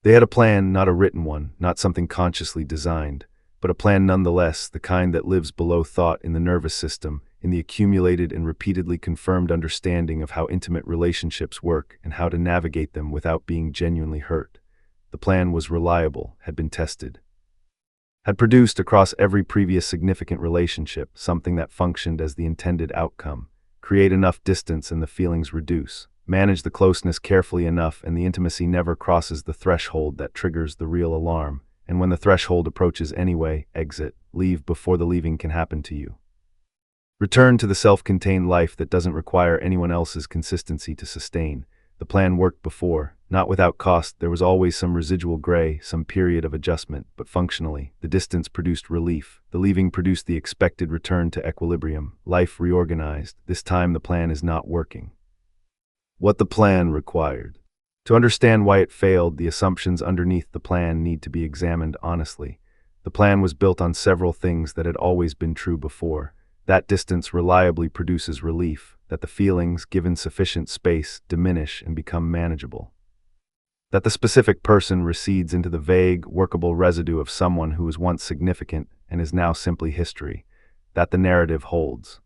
They had a plan, not a written one, not something consciously designed, but a plan nonetheless, the kind that lives below thought in the nervous system, in the accumulated and repeatedly confirmed understanding of how intimate relationships work and how to navigate them without being genuinely hurt. The plan was reliable, had been tested, had produced across every previous significant relationship something that functioned as the intended outcome. Create enough distance and the feelings reduce. Manage the closeness carefully enough and the intimacy never crosses the threshold that triggers the real alarm. And when the threshold approaches anyway, exit, leave before the leaving can happen to you. Return to the self-contained life that doesn't require anyone else's consistency to sustain. The plan worked before, not without cost. There was always some residual gray, some period of adjustment, but functionally, the distance produced relief. The leaving produced the expected return to equilibrium. Life reorganized. This time the plan is not working. What the plan required. To understand why it failed, the assumptions underneath the plan need to be examined honestly. The plan was built on several things that had always been true before. That distance reliably produces relief, that the feelings, given sufficient space, diminish and become manageable. That the specific person recedes into the vague, workable residue of someone who was once significant and is now simply history. That the narrative holds.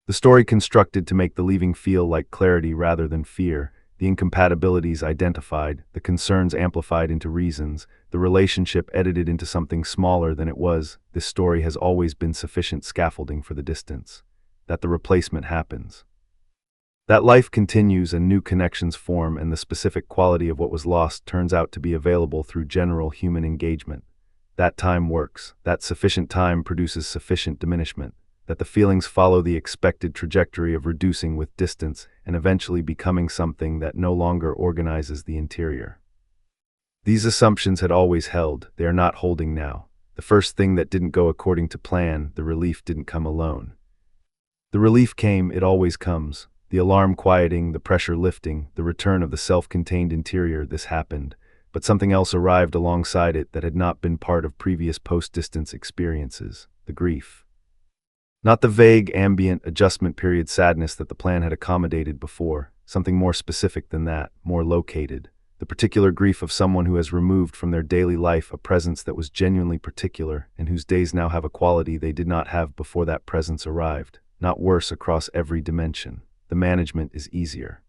The story constructed to make the leaving feel like clarity rather than fear, the incompatibilities identified, the concerns amplified into reasons, the relationship edited into something smaller than it was. This story has always been sufficient scaffolding for the distance. That the replacement happens. That life continues and new connections form and the specific quality of what was lost turns out to be available through general human engagement. That time works. That sufficient time produces sufficient diminishment. That the feelings follow the expected trajectory of reducing with distance and eventually becoming something that no longer organizes the interior. These assumptions had always held, they are not holding now. The first thing that didn't go according to plan, the relief didn't come alone. The relief came, it always comes. The alarm quieting, the pressure lifting, the return of the self-contained interior, this happened. But something else arrived alongside it that had not been part of previous post-distance experiences, the grief. Not the vague, ambient, adjustment period sadness that the plan had accommodated before, something more specific than that, more located. The particular grief of someone who has removed from their daily life a presence that was genuinely particular and whose days now have a quality they did not have before that presence arrived, not worse across every dimension. The management is easier.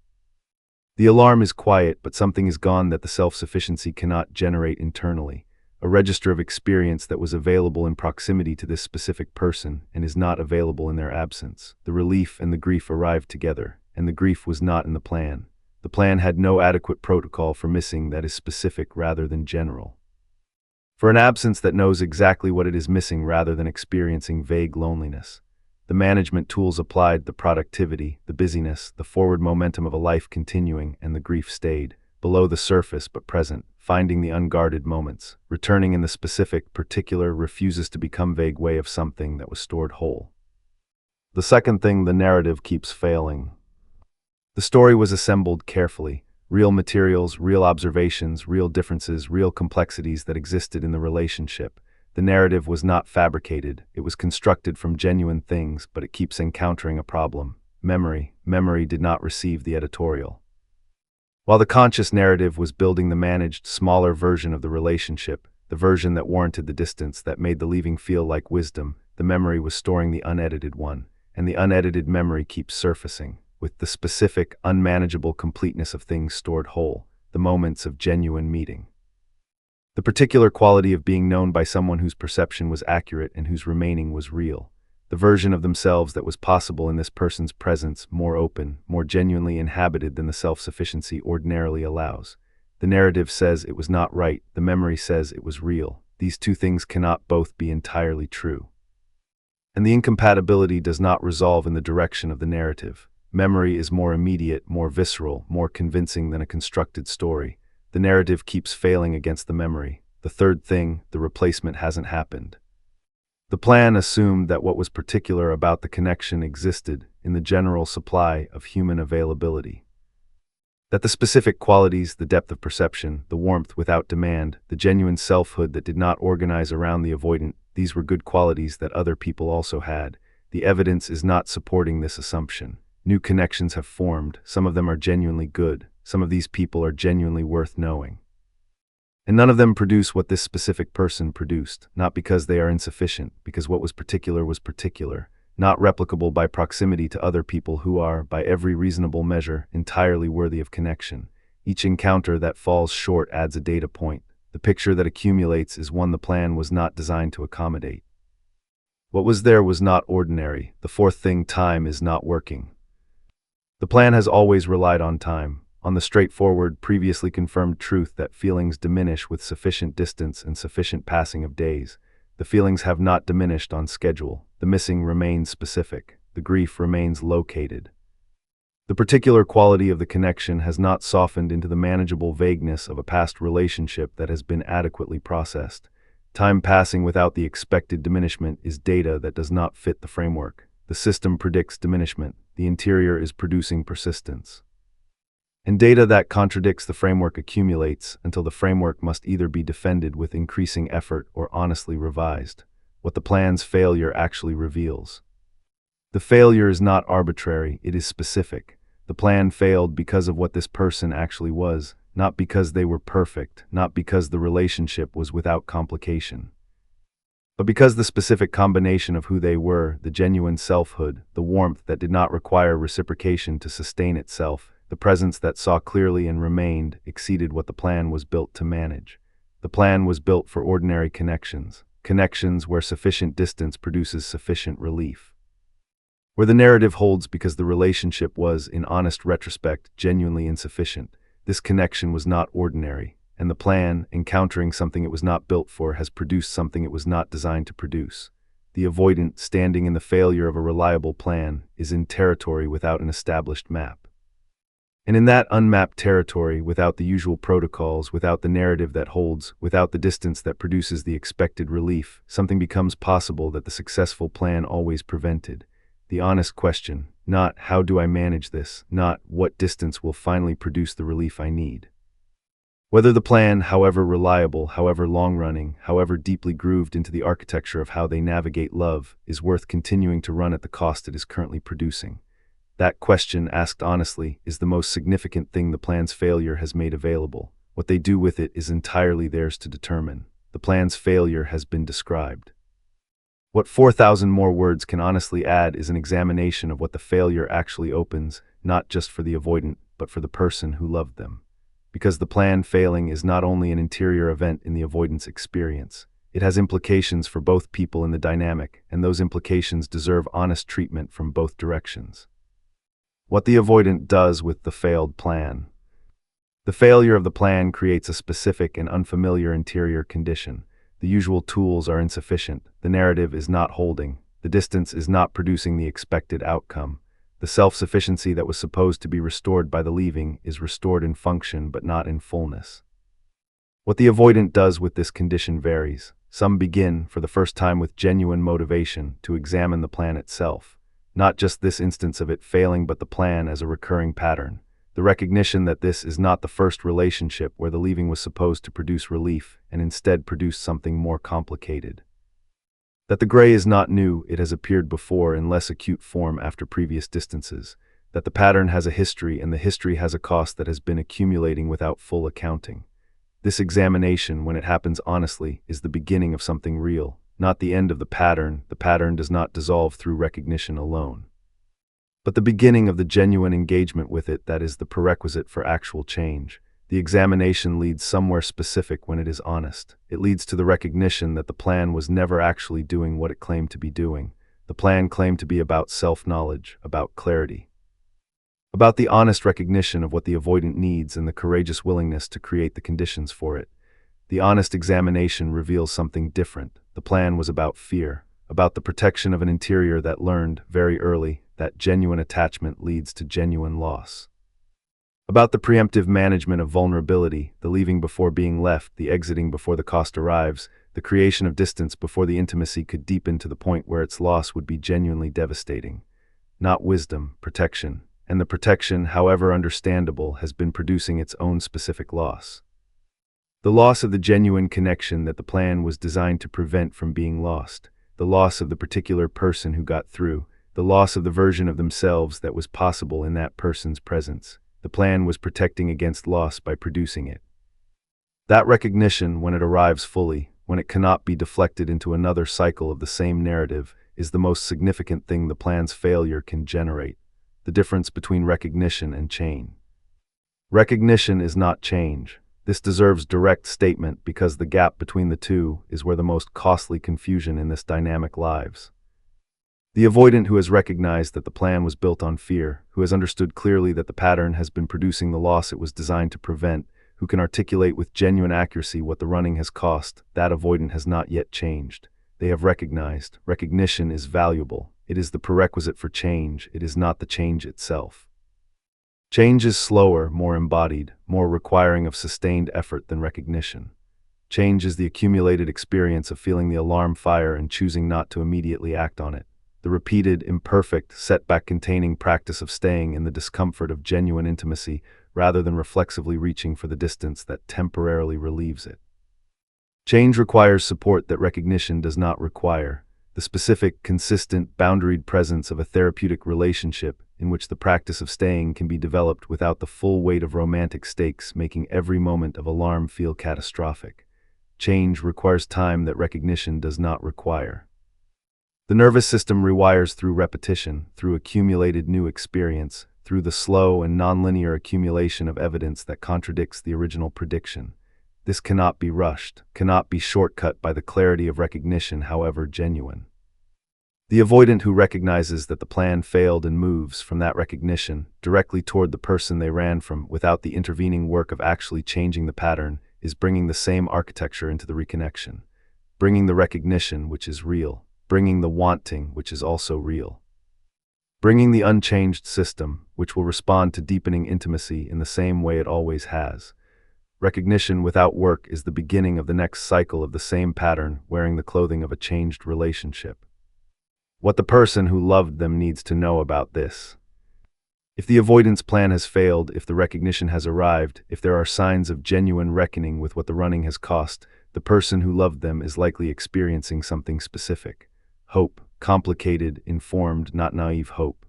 The alarm is quiet, but something is gone that the self-sufficiency cannot generate internally. A register of experience that was available in proximity to this specific person and is not available in their absence. The relief and the grief arrived together, and the grief was not in the plan. The plan had no adequate protocol for missing that is specific rather than general. For an absence that knows exactly what it is missing rather than experiencing vague loneliness. The management tools applied, the productivity, the busyness, the forward momentum of a life continuing, and the grief stayed, below the surface but present, finding the unguarded moments, returning in the specific, particular, refuses to become vague way of something that was stored whole. The second thing, the narrative keeps failing. The story was assembled carefully, real materials, real observations, real differences, real complexities that existed in the relationship. The narrative was not fabricated, it was constructed from genuine things, but it keeps encountering a problem. Memory did not receive the editorial. While the conscious narrative was building the managed, smaller version of the relationship, the version that warranted the distance, that made the leaving feel like wisdom, the memory was storing the unedited one, and the unedited memory keeps surfacing, with the specific, unmanageable completeness of things stored whole, the moments of genuine meeting. The particular quality of being known by someone whose perception was accurate and whose remaining was real. The version of themselves that was possible in this person's presence, more open, more genuinely inhabited than the self-sufficiency ordinarily allows. The narrative says it was not right, the memory says it was real. These two things cannot both be entirely true. And the incompatibility does not resolve in the direction of the narrative. Memory is more immediate, more visceral, more convincing than a constructed story. The narrative keeps failing against the memory. The third thing, the replacement hasn't happened. The plan assumed that what was particular about the connection existed in the general supply of human availability. That the specific qualities, the depth of perception, the warmth without demand, the genuine selfhood that did not organize around the avoidant, these were good qualities that other people also had. The evidence is not supporting this assumption. New connections have formed, some of them are genuinely good, some of these people are genuinely worth knowing. And none of them produce what this specific person produced, not because they are insufficient, because what was particular, not replicable by proximity to other people who are, by every reasonable measure, entirely worthy of connection. Each encounter that falls short adds a data point. The picture that accumulates is one the plan was not designed to accommodate. What was there was not ordinary. The fourth thing, time, is not working. The plan has always relied on time, on the straightforward, previously confirmed truth that feelings diminish with sufficient distance and sufficient passing of days. The feelings have not diminished on schedule. The missing remains specific. The grief remains located. The particular quality of the connection has not softened into the manageable vagueness of a past relationship that has been adequately processed. Time passing without the expected diminishment is data that does not fit the framework. The system predicts diminishment. The interior is producing persistence. And data that contradicts the framework accumulates until the framework must either be defended with increasing effort or honestly revised. What the plan's failure actually reveals. The failure is not arbitrary, it is specific. The plan failed because of what this person actually was, not because they were perfect, not because the relationship was without complication, but because the specific combination of who they were, the genuine selfhood, the warmth that did not require reciprocation to sustain itself, the presence that saw clearly and remained, exceeded what the plan was built to manage. The plan was built for ordinary connections, connections where sufficient distance produces sufficient relief. Where the narrative holds because the relationship was, in honest retrospect, genuinely insufficient. This connection was not ordinary, and the plan, encountering something it was not built for, has produced something it was not designed to produce. The avoidant, standing in the failure of a reliable plan, is in territory without an established map. And in that unmapped territory, without the usual protocols, without the narrative that holds, without the distance that produces the expected relief, something becomes possible that the successful plan always prevented. The honest question, not how do I manage this, not what distance will finally produce the relief I need. Whether the plan, however reliable, however long-running, however deeply grooved into the architecture of how they navigate love, is worth continuing to run at the cost it is currently producing. That question, asked honestly, is the most significant thing the plan's failure has made available. What they do with it is entirely theirs to determine. The plan's failure has been described. What 4,000 more words can honestly add is an examination of what the failure actually opens, not just for the avoidant, but for the person who loved them. Because the plan failing is not only an interior event in the avoidant's experience, it has implications for both people in the dynamic, and those implications deserve honest treatment from both directions. What the avoidant does with the failed plan. The failure of the plan creates a specific and unfamiliar interior condition. The usual tools are insufficient, the narrative is not holding, the distance is not producing the expected outcome. The self-sufficiency that was supposed to be restored by the leaving is restored in function but not in fullness. What the avoidant does with this condition varies. Some begin, for the first time with genuine motivation, to examine the plan itself. Not just this instance of it failing, but the plan as a recurring pattern. The recognition that this is not the first relationship where the leaving was supposed to produce relief and instead produced something more complicated. That the gray is not new, it has appeared before in less acute form after previous distances. That the pattern has a history and the history has a cost that has been accumulating without full accounting. This examination, when it happens honestly, is the beginning of something real, not the end of the pattern. The pattern does not dissolve through recognition alone, but the beginning of the genuine engagement with it that is the prerequisite for actual change. The examination leads somewhere specific when it is honest. It leads to the recognition that the plan was never actually doing what it claimed to be doing. The plan claimed to be about self-knowledge, about clarity, about the honest recognition of what the avoidant needs and the courageous willingness to create the conditions for it. The honest examination reveals something different. The plan was about fear, about the protection of an interior that learned, very early, that genuine attachment leads to genuine loss. About the preemptive management of vulnerability, the leaving before being left, the exiting before the cost arrives, the creation of distance before the intimacy could deepen to the point where its loss would be genuinely devastating. Not wisdom, protection. And the protection, however understandable, has been producing its own specific loss. The loss of the genuine connection that the plan was designed to prevent from being lost. The loss of the particular person who got through. The loss of the version of themselves that was possible in that person's presence. The plan was protecting against loss by producing it. That recognition, when it arrives fully, when it cannot be deflected into another cycle of the same narrative, is the most significant thing the plan's failure can generate. The difference between recognition and change. Recognition is not change. This deserves direct statement because the gap between the two is where the most costly confusion in this dynamic lives. The avoidant who has recognized that the plan was built on fear, who has understood clearly that the pattern has been producing the loss it was designed to prevent, who can articulate with genuine accuracy what the running has cost, that avoidant has not yet changed. They have recognized. Recognition is valuable. It is the prerequisite for change. It is not the change itself. Change is slower, more embodied, more requiring of sustained effort than recognition. Change is the accumulated experience of feeling the alarm fire and choosing not to immediately act on it. The repeated, imperfect, setback-containing practice of staying in the discomfort of genuine intimacy rather than reflexively reaching for the distance that temporarily relieves it. Change requires support that recognition does not require, the specific, consistent, boundaried presence of a therapeutic relationship in which the practice of staying can be developed without the full weight of romantic stakes making every moment of alarm feel catastrophic. Change requires time that recognition does not require. The nervous system rewires through repetition, through accumulated new experience, through the slow and nonlinear accumulation of evidence that contradicts the original prediction. This cannot be rushed, cannot be shortcut by the clarity of recognition, however genuine. The avoidant who recognizes that the plan failed and moves from that recognition directly toward the person they ran from without the intervening work of actually changing the pattern is bringing the same architecture into the reconnection, bringing the recognition which is real, bringing the wanting which is also real, bringing the unchanged system which will respond to deepening intimacy in the same way it always has. Recognition without work is the beginning of the next cycle of the same pattern wearing the clothing of a changed relationship. What the person who loved them needs to know about this. If the avoidance plan has failed, if the recognition has arrived, if there are signs of genuine reckoning with what the running has cost, the person who loved them is likely experiencing something specific. Hope, complicated, informed, not naive hope.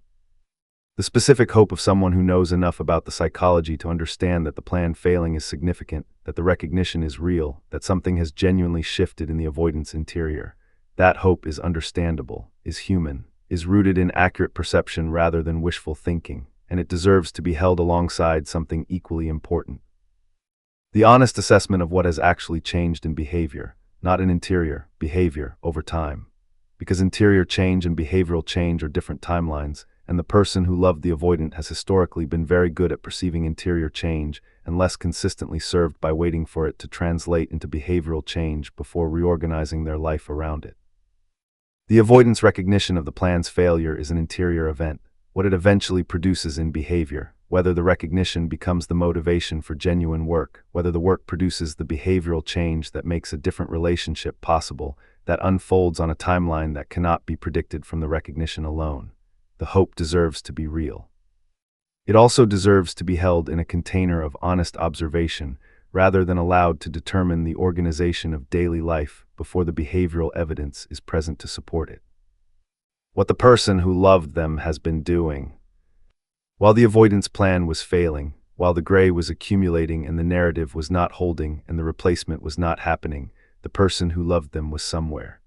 The specific hope of someone who knows enough about the psychology to understand that the plan failing is significant, that the recognition is real, that something has genuinely shifted in the avoidance interior. That hope is understandable, is human, is rooted in accurate perception rather than wishful thinking, and it deserves to be held alongside something equally important. The honest assessment of what has actually changed in behavior, not in interior, behavior, over time. Because interior change and behavioral change are different timelines, and the person who loved the avoidant has historically been very good at perceiving interior change and less consistently served by waiting for it to translate into behavioral change before reorganizing their life around it. The avoidance recognition of the plan's failure is an interior event, what it eventually produces in behavior, whether the recognition becomes the motivation for genuine work, whether the work produces the behavioral change that makes a different relationship possible, that unfolds on a timeline that cannot be predicted from the recognition alone. The hope deserves to be real. It also deserves to be held in a container of honest observation, rather than allowed to determine the organization of daily life before the behavioral evidence is present to support it. What the person who loved them has been doing. While the avoidance plan was failing, while the gray was accumulating and the narrative was not holding and the replacement was not happening, the person who loved them was somewhere.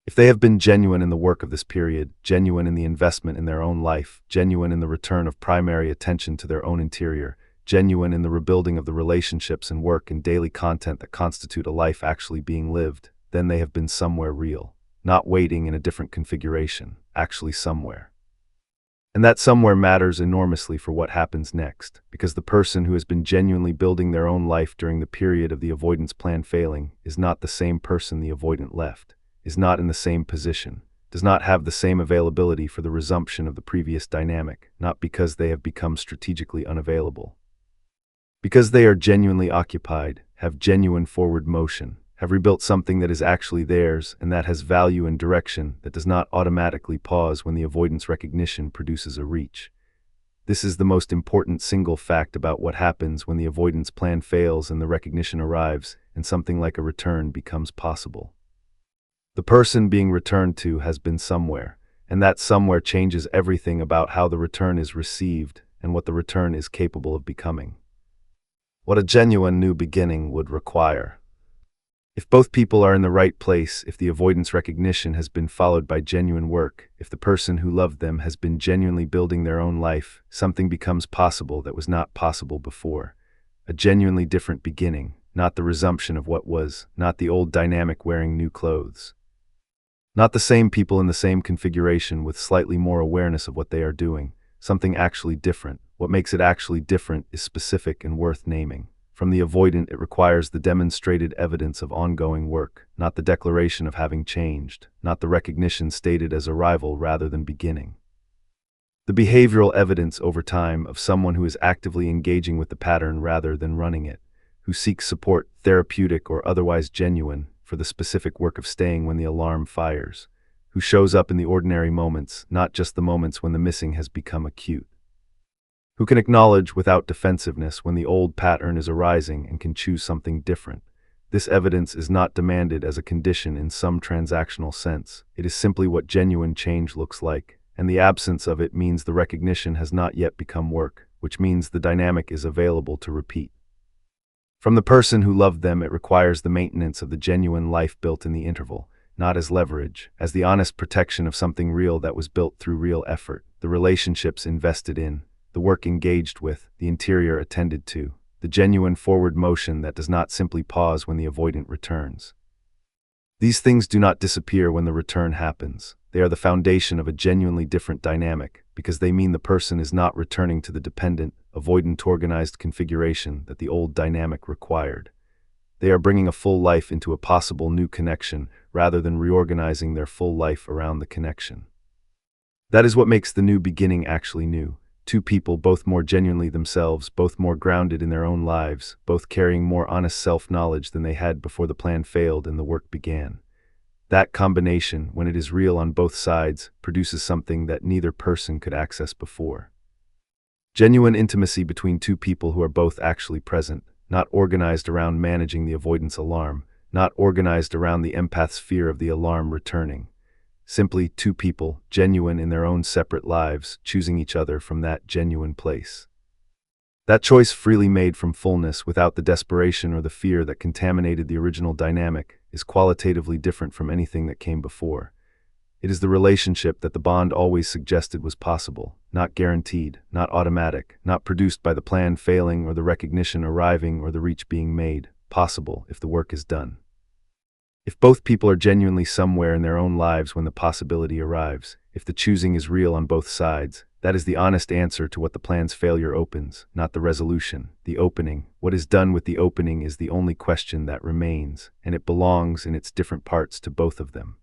If they have been genuine in the work of this period, genuine in the investment in their own life, genuine in the return of primary attention to their own interior, genuine in the rebuilding of the relationships and work and daily content that constitute a life actually being lived, then they have been somewhere real, not waiting in a different configuration, actually somewhere. And that somewhere matters enormously for what happens next, because the person who has been genuinely building their own life during the period of the avoidance plan failing is not the same person the avoidant left, is not in the same position, does not have the same availability for the resumption of the previous dynamic, not because they have become strategically unavailable. Because they are genuinely occupied, have genuine forward motion, have rebuilt something that is actually theirs and that has value and direction that does not automatically pause when the avoidance recognition produces a reach. This is the most important single fact about what happens when the avoidance plan fails and the recognition arrives and something like a return becomes possible. The person being returned to has been somewhere, and that somewhere changes everything about how the return is received and what the return is capable of becoming. what a genuine new beginning would require. If both people are in the right place, if the avoidance recognition has been followed by genuine work, if the person who loved them has been genuinely building their own life, something becomes possible that was not possible before. A genuinely different beginning, not the resumption of what was, not the old dynamic wearing new clothes. Not the same people in the same configuration with slightly more awareness of what they are doing, something actually different. What makes it actually different is specific and worth naming. From the avoidant, it requires the demonstrated evidence of ongoing work, not the declaration of having changed, not the recognition stated as arrival rather than beginning. The behavioral evidence over time of someone who is actively engaging with the pattern rather than running it, who seeks support, therapeutic or otherwise genuine, for the specific work of staying when the alarm fires, who shows up in the ordinary moments, not just the moments when the missing has become acute. Who can acknowledge without defensiveness when the old pattern is arising and can choose something different. This evidence is not demanded as a condition in some transactional sense. It is simply what genuine change looks like, and the absence of it means the recognition has not yet become work, which means the dynamic is available to repeat. From the person who loved them, it requires the maintenance of the genuine life built in the interval, not as leverage, as the honest protection of something real that was built through real effort, the relationships invested in, the work engaged with, the interior attended to, the genuine forward motion that does not simply pause when the avoidant returns. These things do not disappear when the return happens. They are the foundation of a genuinely different dynamic, because they mean the person is not returning to the dependent, avoidant organized configuration that the old dynamic required. They are bringing a full life into a possible new connection rather than reorganizing their full life around the connection. That is what makes the new beginning actually new. Two people, both more genuinely themselves, both more grounded in their own lives, both carrying more honest self-knowledge than they had before the plan failed and the work began. That combination, when it is real on both sides, produces something that neither person could access before. Genuine intimacy between two people who are both actually present, not organized around managing the avoidance alarm, not organized around the empath's fear of the alarm returning. Simply two people, genuine in their own separate lives, choosing each other from that genuine place. That choice freely made from fullness without the desperation or the fear that contaminated the original dynamic is qualitatively different from anything that came before. It is the relationship that the bond always suggested was possible, not guaranteed, not automatic, not produced by the plan failing or the recognition arriving or the reach being made, possible if the work is done. If both people are genuinely somewhere in their own lives when the possibility arrives, if the choosing is real on both sides, that is the honest answer to what the plan's failure opens, not the resolution, the opening. What is done with the opening is the only question that remains, and it belongs in its different parts to both of them.